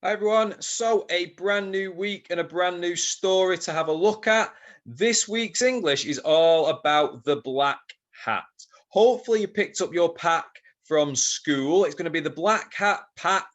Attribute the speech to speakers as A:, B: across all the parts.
A: Hi everyone. So, a brand new week and a brand new story to have a look at. This week's English is all about the black hat. Hopefully, you picked up your pack from school. It's going to be the black hat pack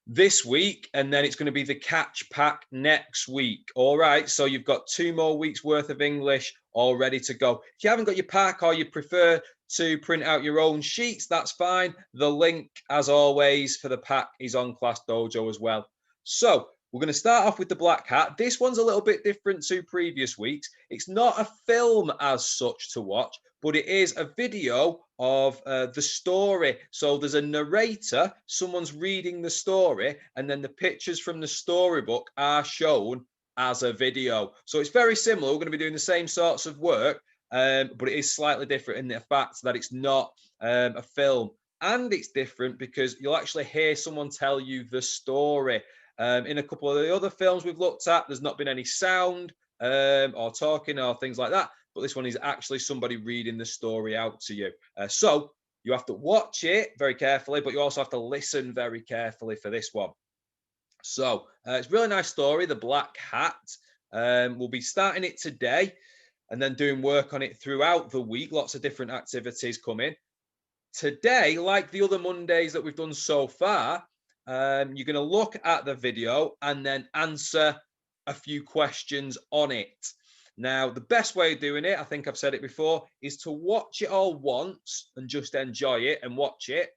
A: this week, and then it's going to be the catch pack next week. All right, so you've got 2 more weeks worth of English all ready to go. If you haven't got your pack or you prefer to print out your own sheets, that's fine. The link, as always, for the pack is on Class Dojo as well. So we're going to start off with the black hat. This one's a little bit different to previous weeks. It's not a film as such to watch, but it is a video of the story. So there's a narrator, someone's reading the story, and then the pictures from the storybook are shown as a video. So it's very similar. We're going to be doing the same sorts of work, but it is slightly different in the fact that it's not a film. And it's different because you'll actually hear someone tell you the story. In a couple of the other films we've looked at, there's not been any sound or talking or things like that. But this one is actually somebody reading the story out to you. So you have to watch it very carefully, but you also have to listen very carefully for this one. So it's a really nice story, The Black Hat. We'll be starting it today and then doing work on it throughout the week. Lots of different activities coming. Today, like the other Mondays that we've done so far, you're going to look at the video and then answer a few questions on it. Now, the best way of doing it, I think I've said it before, is to watch it all once and just enjoy it and watch it,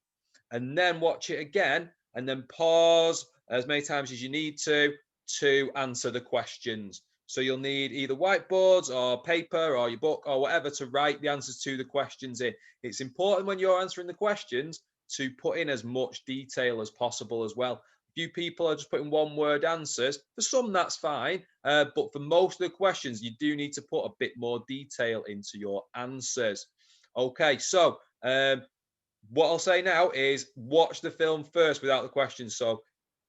A: and then watch it again, and then pause as many times as you need to answer the questions. So you'll need either whiteboards or paper or your book or whatever to write the answers to the questions in. It's important when you're answering the questions to put in as much detail as possible as well. Few people are just putting one word answers. For some, that's fine. But for most of the questions, you do need to put a bit more detail into your answers. Okay, so what I'll say now is watch the film first without the questions. So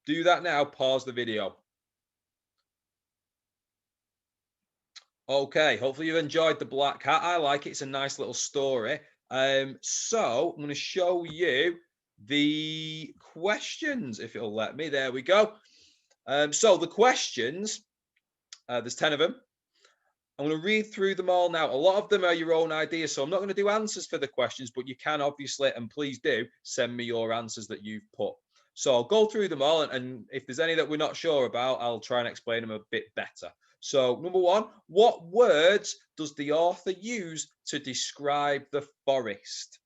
A: do that now, pause the video. Okay, hopefully you've enjoyed The Black Hat. I like it. It's a nice little story. So I'm going to show you the questions, if it'll let me. There we go. So the questions, there's 10 of them. I'm going to read through them all now. A lot of them are your own ideas, so I'm not going to do answers for the questions, but you can obviously, and please do, send me your answers that you've put. So I'll go through them all, and if there's any that we're not sure about, I'll try and explain them a bit better. So number one, what words does the author use to describe the forest?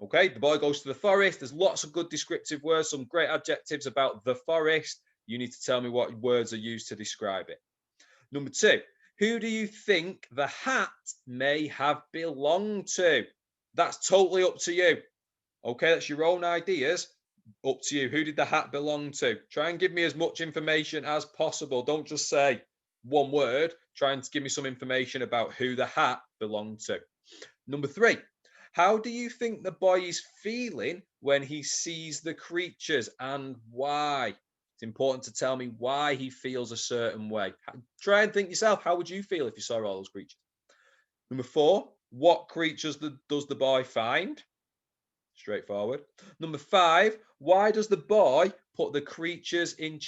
A: Okay, the boy goes to the forest. There's lots of good descriptive words, some great adjectives about the forest. You need to tell me what words are used to describe it. Number two, who do you think the hat may have belonged to? That's totally up to you. Okay, that's your own ideas. Up to you. Who did the hat belong to? Try and give me as much information as possible. Don't just say one word. Try and give me some information about who the hat belonged to. Number three, how do you think the boy is feeling when he sees the creatures and why? It's important to tell me why he feels a certain way. Try and think yourself, how would you feel if you saw all those creatures? Number four, what creatures does the boy find? Straightforward. Number five, why does the boy put the creatures in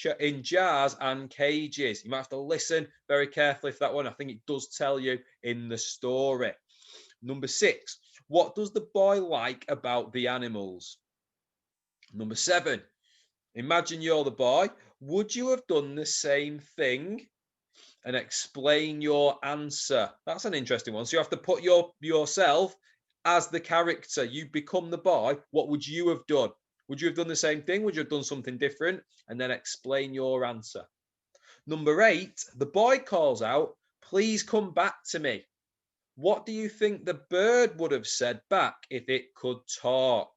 A: jars and cages? You might have to listen very carefully for that one. I think it does tell you in the story. Number six, what does the boy like about the animals? Number seven, imagine you're the boy. Would you have done the same thing? And explain your answer. That's an interesting one. So you have to put yourself as the character. You become the boy. What would you have done? Would you have done the same thing? Would you have done something different? And then explain your answer. Number eight, the boy calls out, please come back to me. What do you think the bird would have said back if it could talk?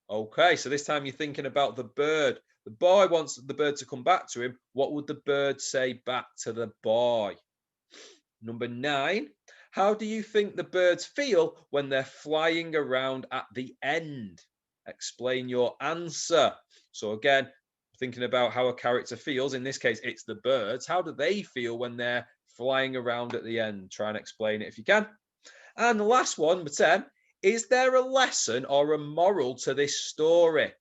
A: Okay, so this time you're thinking about the bird. The boy wants the bird to come back to him. What would the bird say back to the boy? Number nine, how do you think the birds feel when they're flying around at the end? Explain your answer. So again, thinking about how a character feels. In this case, it's the birds. How do they feel when they're flying around at the end? Try and explain it if you can. And the last one, number 10, is there a lesson or a moral to this story?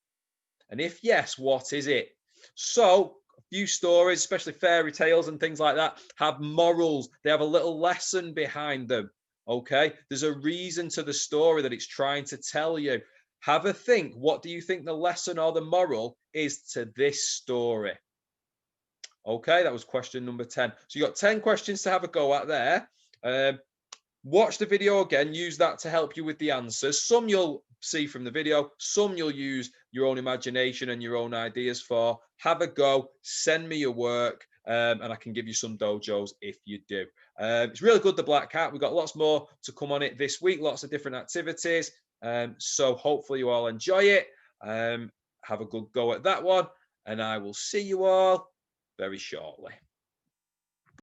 A: And if yes, what is it? So a few stories, especially fairy tales and things like that, have morals. They have a little lesson behind them. Okay, there's a reason to the story that it's trying to tell you. Have a think. What do you think the lesson or the moral is to this story? Okay, that was question number 10. So you got 10 questions to have a go at there. Watch the video again, use that to help you with the answers. Some you'll see from the video, some you'll use your own imagination and your own ideas for. Have a go, send me your work, and I can give you some dojos if you do. It's really good, the Black Cat. We've got lots more to come on it this week, lots of different activities. So hopefully you all enjoy it. Have a good go at that one, and I will see you all very shortly.